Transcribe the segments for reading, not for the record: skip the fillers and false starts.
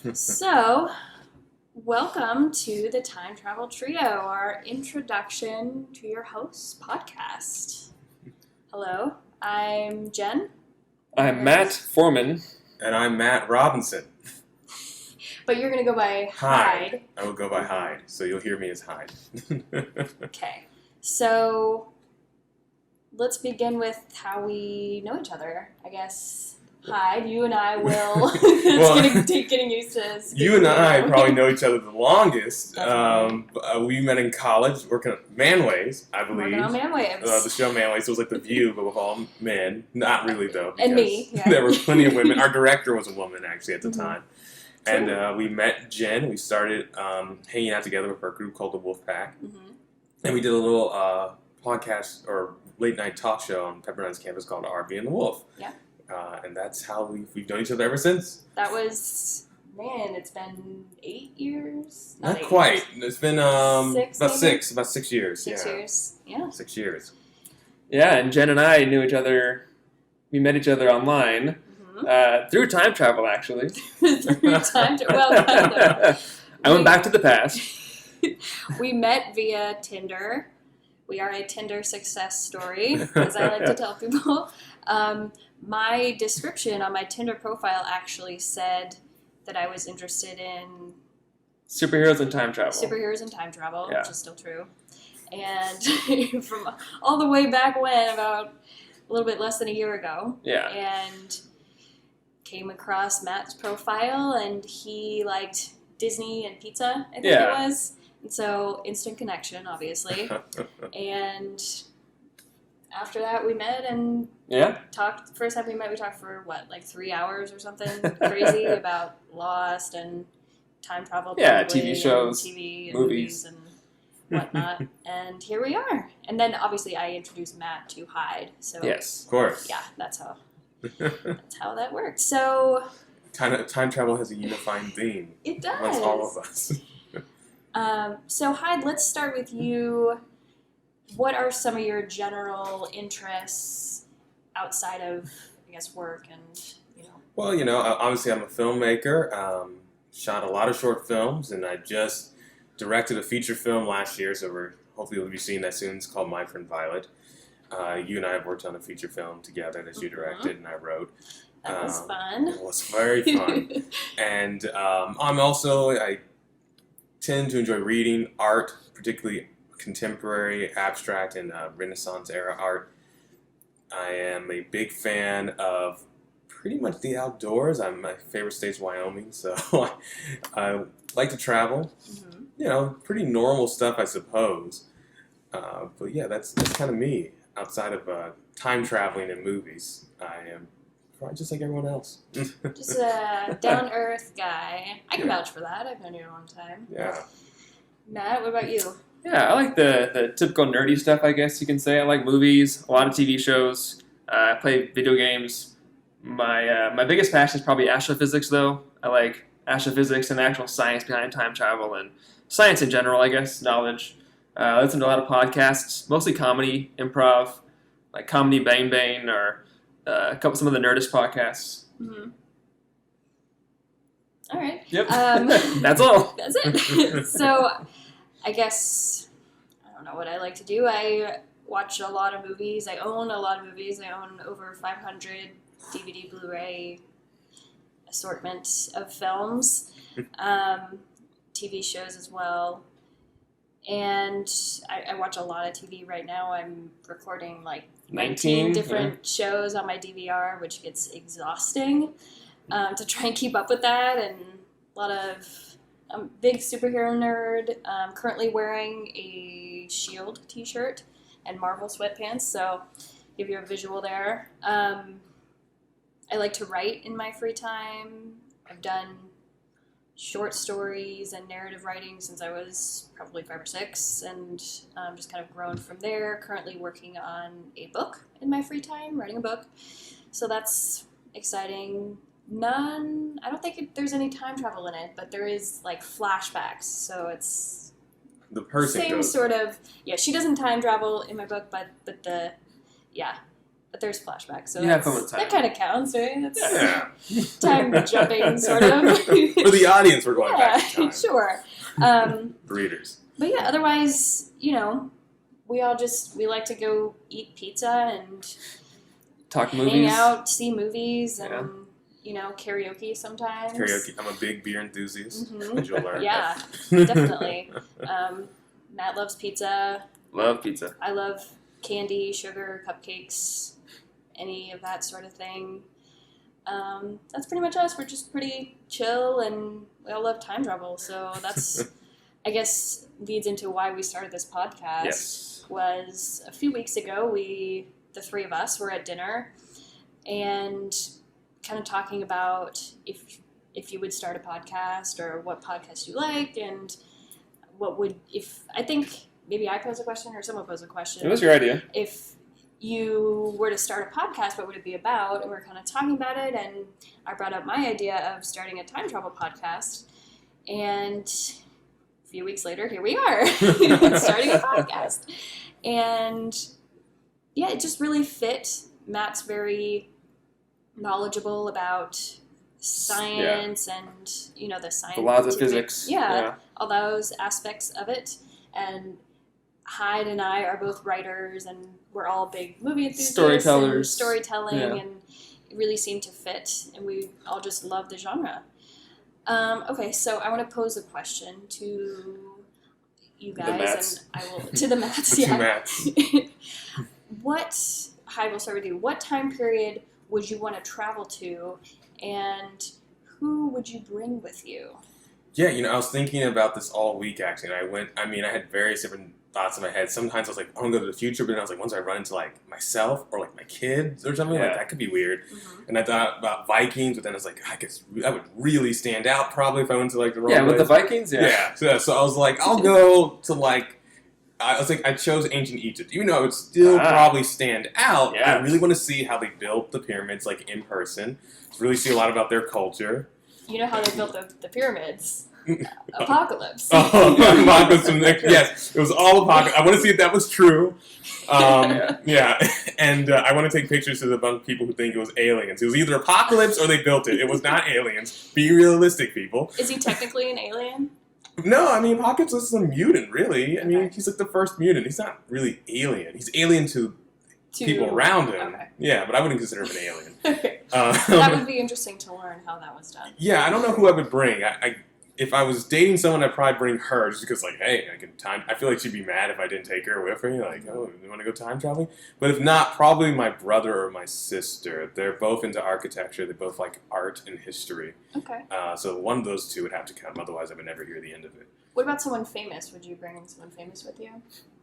So, welcome to the Time Travel Trio, our introduction to your host's podcast. Hello, I'm Jen. I'm Matt Foreman. And I'm Matt Robinson. But you're going to go by Hyde. I will go by Hyde, so you'll hear me as Hyde. Okay, so let's begin with how we know each other, I guess. Hyde, you and I will. It's going to take getting used to this. You and I probably know each other the longest. Definitely. We met in college, working at Manways, I believe. Working on Manways. The show Manways, it was like The View, but with all men. Not really, though. And me, yeah. There were plenty of women. Our director was a woman, actually, at the time. True. And we met Jen. We started hanging out together with our group called the Wolf Pack. Mm-hmm. And we did a little podcast or late night talk show on Peppermine's campus called RB and the Wolf. Yeah. And that's how we've known each other ever since. That was, man, it's been 8 years? Not 8 quite. years. It's been About 6 years. 6 years, yeah. 6 years. Yeah, and Jen and I knew each other. We met each other online through time travel, actually. Through time well, kind of. I went back to the past. We met via Tinder. We are a Tinder success story, as I like to tell people. My description on my Tinder profile actually said that I was interested in Superheroes and time travel. Superheroes and time travel, Yeah. which is still true. And from all the way back when, about a little bit less than a year ago. Yeah. And came across Matt's profile, and he liked Disney and pizza, I think it was. And so, instant connection, obviously. And after that, we met and talked. First time we met, we talked for, 3 hours or something crazy about Lost and time travel. Yeah, probably, TV shows, and TV and movies. and whatnot. And here we are. And then, obviously, I introduced Matt to Hyde. So, Of course. yeah, that's how that worked. So, Time travel has a unifying theme. it does. Amongst all of us. So, Hyde, let's start with you. What are some of your general interests outside of, I guess, work and, Well, obviously I'm a filmmaker. Shot a lot of short films, and I just directed a feature film last year, so hopefully we'll be seeing that soon. It's called My Friend Violet. You and I have worked on a feature film together that you directed and I wrote. That was fun. It was very fun. And I tend to enjoy reading art, particularly contemporary, abstract, and Renaissance era art. I am a big fan of pretty much the outdoors. My favorite state's Wyoming, so I like to travel. Pretty normal stuff, I suppose. But yeah, that's kind of me. Outside of time traveling and movies, I am probably just like everyone else. Just a down-earth guy. I can vouch for that. I've known you a long time. Yeah. Matt, what about you? Yeah, I like the typical nerdy stuff, I guess you can say. I like movies, a lot of TV shows. I play video games. My biggest passion is probably astrophysics, though. I like astrophysics and the actual science behind time travel and science in general, I guess, knowledge. I listen to a lot of podcasts, mostly comedy, improv, like Comedy Bang Bang or some of the Nerdist podcasts. Mm-hmm. All right. Yep. That's all. That's it. So, I guess, I don't know what I like to do. I watch a lot of movies. I own a lot of movies. I own over 500 DVD, Blu-ray assortment of films, TV shows as well. And I watch a lot of TV right now. I'm recording 19 different shows on my DVR, which gets exhausting to try and keep up with that. And a lot of... I'm a big superhero nerd. I'm currently wearing a S.H.I.E.L.D. t-shirt and Marvel sweatpants, so give you a visual there. I like to write in my free time. I've done short stories and narrative writing since I was probably 5 or 6, and just kind of grown from there. Currently working on a book in my free time, writing a book. So that's exciting. I don't think there's any time travel in it, but there is flashbacks, so it's the person same goes. sort of, she doesn't time travel in my book, but but there's flashbacks, so You have fun with time. that kind of counts, right? That's Yeah. time jumping, sort of. For the audience, we're going back in time. Sure. Readers. But yeah, otherwise, you know, we like to go eat pizza and Talk hang movies. out, see movies, and Yeah. you know, karaoke sometimes. Karaoke. I'm a big beer enthusiast, Mhm. as you'll learn. Yeah, definitely. Matt loves pizza. Love pizza. I love candy, sugar, cupcakes, any of that sort of thing. That's pretty much us. We're just pretty chill, and we all love time travel. So that's, I guess, leads into why we started this podcast. Yes. Was a few weeks ago, the three of us were at dinner and kind of talking about if you would start a podcast or what podcast you liked and I think maybe I posed a question or someone posed a question. It was your idea. If you were to start a podcast, what would it be about? And we were kind of talking about it, and I brought up my idea of starting a time travel podcast. And a few weeks later, here we are, starting a podcast. And yeah, it just really fit. Matt's very knowledgeable about science and, you know, the science. The laws of physics. Yeah, all those aspects of it. And Hyde and I are both writers, and we're all big movie enthusiasts. Storytellers. And storytelling, Yeah. and it really seemed to fit, and we all just love the genre. Okay, so I want to pose a question to you The guys, Matts. and I will to the Matts. The two Yeah. Matts. Hyde, we'll start with you. What time period would you want to travel to, and who would you bring with you? Yeah, you know, I was thinking about this all week, actually, and I had various different thoughts in my head. Sometimes I was like, I want to go to the future, but then I was like, once I run into, like, myself or, like, my kids or something, like, Yeah. that could be weird. Mm-hmm. And I thought about Vikings, but then I was like, I guess that would really stand out, probably, if I went to, like, the wrong Yeah, with the place. Vikings, Yeah. So I was like, I'll go to, like, I chose ancient Egypt. Even though it would still probably stand out, Yeah. I really want to see how they built the pyramids, like, in person. To really see a lot about their culture. You know how they built the pyramids? Apocalypse. Oh, Apocalypse from next. Yes, it was all apocalypse. I want to see if that was true. Yeah, and I want to take pictures to debunk people who think it was aliens. It was either apocalypse or they built it. It was not aliens. Be realistic, people. Is he technically an alien? No, I mean, Apocalypse is a mutant, really. I mean, he's like the first mutant. He's not really alien. He's alien to people around him. Okay. Yeah, but I wouldn't consider him an alien. That would be interesting to learn how that was done. Yeah, I don't know who I would bring. If I was dating someone, I'd probably bring her just because, like, hey, I feel like she'd be mad if I didn't take her with me. Like, oh, you want to go time traveling? But if not, probably my brother or my sister. They're both into architecture. They both like art and history. Okay. So one of those two would have to come. Otherwise, I would never hear the end of it. What about someone famous? Would you bring someone famous with you?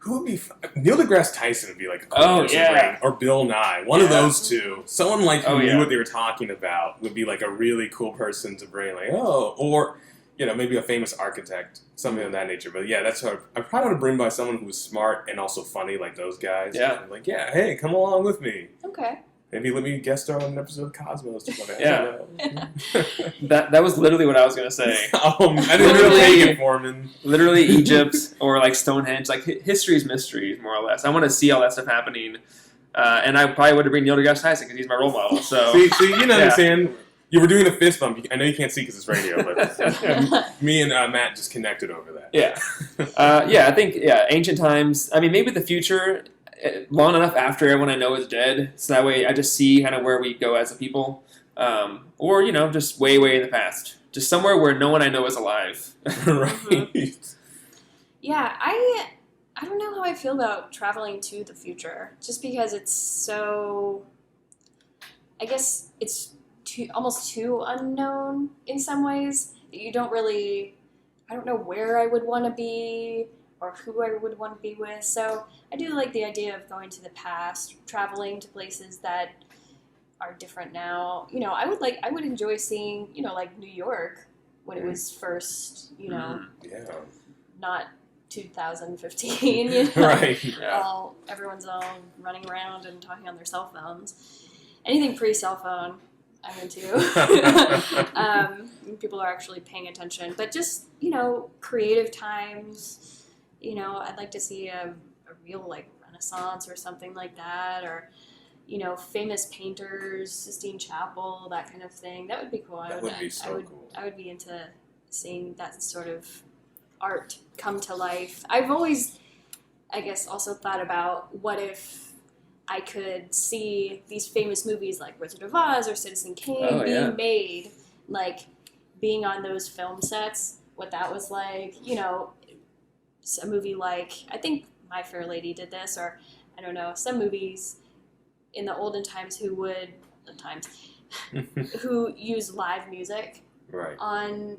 Who would be Neil deGrasse Tyson would be like a cool Oh, person yeah. to bring. Or Bill Nye. One of Yeah. those two. Someone like who Oh, knew yeah. what they were talking about would be like a really cool person to bring. Like, oh, or you know, maybe a famous architect, something of that nature. But yeah, that's what I probably want to bring by someone who's smart and also funny, like those guys. Yeah. And like, yeah, hey, come along with me. Okay. Maybe let me guest star on an episode of Cosmos or something. Yeah. I don't know. That was literally what I was gonna say. I didn't really Literally- take it, Foreman. Literally Egypt or like Stonehenge, like history is mysteries, more or less. I want to see all that stuff happening, and I probably would have bring Neil deGrasse Tyson because he's my role model. So See, you know what Yeah. I'm saying? You were doing a fist bump. I know you can't see because it's radio, but me and Matt just connected over that. yeah, I think ancient times. I mean, maybe the future, long enough after everyone I know is dead, so that way I just see kind of where we go as a people, or you know, just way in the past, just somewhere where no one I know is alive. Right. Yeah, I don't know how I feel about traveling to the future, just because it's so. I guess it's almost too unknown in some ways that you don't really. I don't know where I would want to be or who I would want to be with. So I do like the idea of going to the past, traveling to places that are different now. You know, I would enjoy seeing, you know, like New York when it was first, you know, Yeah. not 2015, you know. Right. Yeah. Everyone's all running around and talking on their cell phones. Anything pre-cell phone, I'm into. People are actually paying attention. But just, you know, creative times, you know, I'd like to see a real, like, Renaissance or something like that. Or, famous painters, Sistine Chapel, that kind of thing. That would be cool. That would be so cool. I would be into seeing that sort of art come to life. I've always, I guess, also thought about what if I could see these famous movies like Wizard of Oz or Citizen Kane being made, like being on those film sets, what that was like. A movie like, I think My Fair Lady did this, or I don't know, some movies in the olden times who use live music on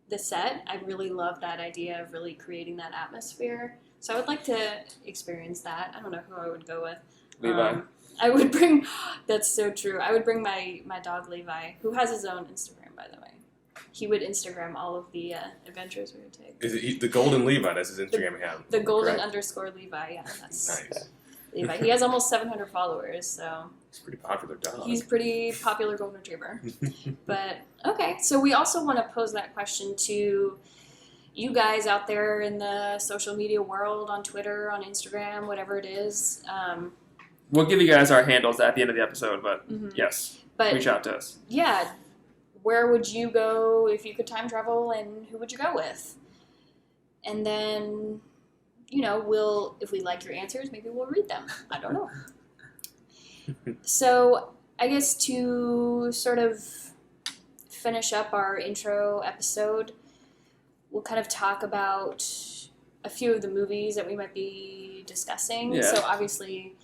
the set. I really love that idea of really creating that atmosphere. So I would like to experience that. I don't know who I would go with. Levi. I would bring, that's so true. I would bring my dog Levi, who has his own Instagram, by the way. He would Instagram all of the adventures we would take. Is it the Golden Levi? That's his Instagram account. The Golden _Levi, yeah. That's nice. Levi. He has almost 700 followers, so. He's a pretty popular dog. He's a pretty popular golden retriever. But, okay. So we also want to pose that question to you guys out there in the social media world, on Twitter, on Instagram, whatever it is. We'll give you guys our handles at the end of the episode, but yes, reach out to us. Yeah. Where would you go if you could time travel, and who would you go with? And then, if we like your answers, maybe we'll read them. I don't know. So I guess to sort of finish up our intro episode, we'll kind of talk about a few of the movies that we might be discussing. Yeah. So obviously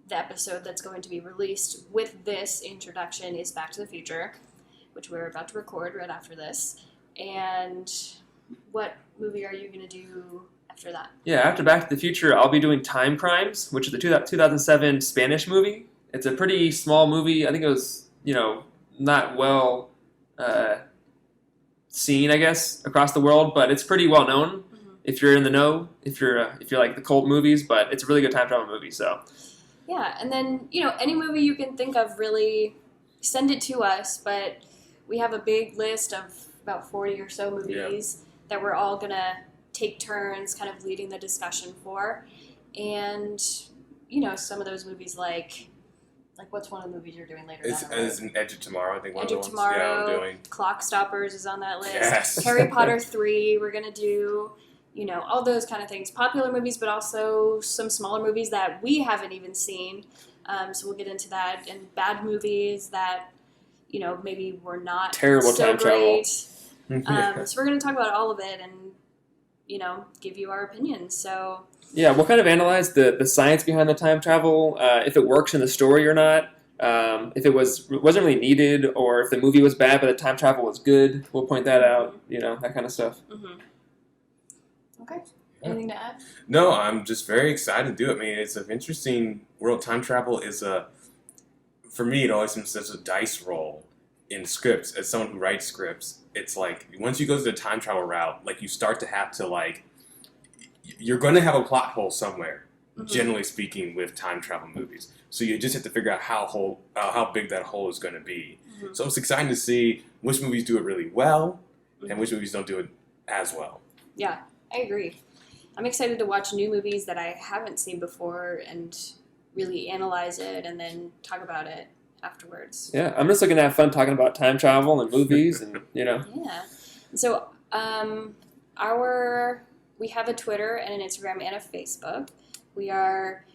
the episode that's going to be released with this introduction is Back to the Future, which we're about to record right after this. And what movie are you going to do after that? Yeah, after Back to the Future, I'll be doing Time Crimes, which is the 2007 Spanish movie. It's a pretty small movie. I think it was, not well seen, I guess, across the world, but it's pretty well known if you're in the know, if you're like the cult movies. But it's a really good time travel movie. So yeah, and then any movie you can think of, really send it to us. But we have a big list of about 40 or so movies that we're all gonna take turns kind of leading the discussion for, and some of those movies like what's one of the movies you're doing later? It's an Edge of Tomorrow, I think. Edge of Tomorrow. Yeah, I'm doing. Clock Stoppers is on that list. Yes. Harry Potter 3, we're gonna do. All those kind of things. Popular movies, but also some smaller movies that we haven't even seen. So we'll get into that. And bad movies that, maybe were not terrible so time great. travel. So we're going to talk about all of it and, give you our opinions. So yeah, we'll kind of analyze the science behind the time travel, if it works in the story or not, if it wasn't really needed, or if the movie was bad but the time travel was good. We'll point that out, that kind of stuff. Mm-hmm. Okay. Anything to add? No, I'm just very excited to do it. I mean, it's an interesting world. Time travel is for me, it always seems such a dice roll in scripts. As someone who writes scripts, it's like once you go to the time travel route, like you start to have to you're going to have a plot hole somewhere, generally speaking, with time travel movies. So you just have to figure out how big that hole is going to be. Mm-hmm. So it's exciting to see which movies do it really well and which movies don't do it as well. Yeah. I agree. I'm excited to watch new movies that I haven't seen before and really analyze it and then talk about it afterwards. Yeah, I'm just looking to have fun talking about time travel and movies and, Yeah. So we have a Twitter and an Instagram and a Facebook. We are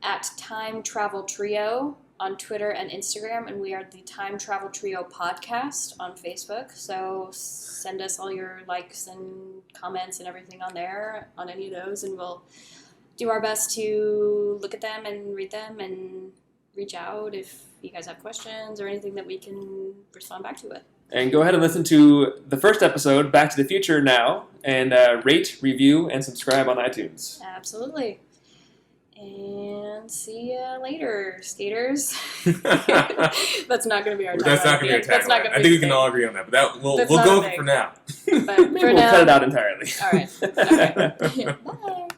at Time Travel Trio on Twitter and Instagram, and we are the Time Travel Trio podcast on Facebook. So send us all your likes and comments and everything on there, on any of those, and we'll do our best to look at them and read them and reach out if you guys have questions or anything that we can respond back to it. And go ahead and listen to the first episode, Back to the Future, now, and rate, review, and subscribe on iTunes. Absolutely. And see ya later, skaters. That's not going to be our tagline. That's not going to be our tagline. I think we can all agree on that, but we'll go for now. But Maybe we'll cut it out entirely. All right. Okay. Bye.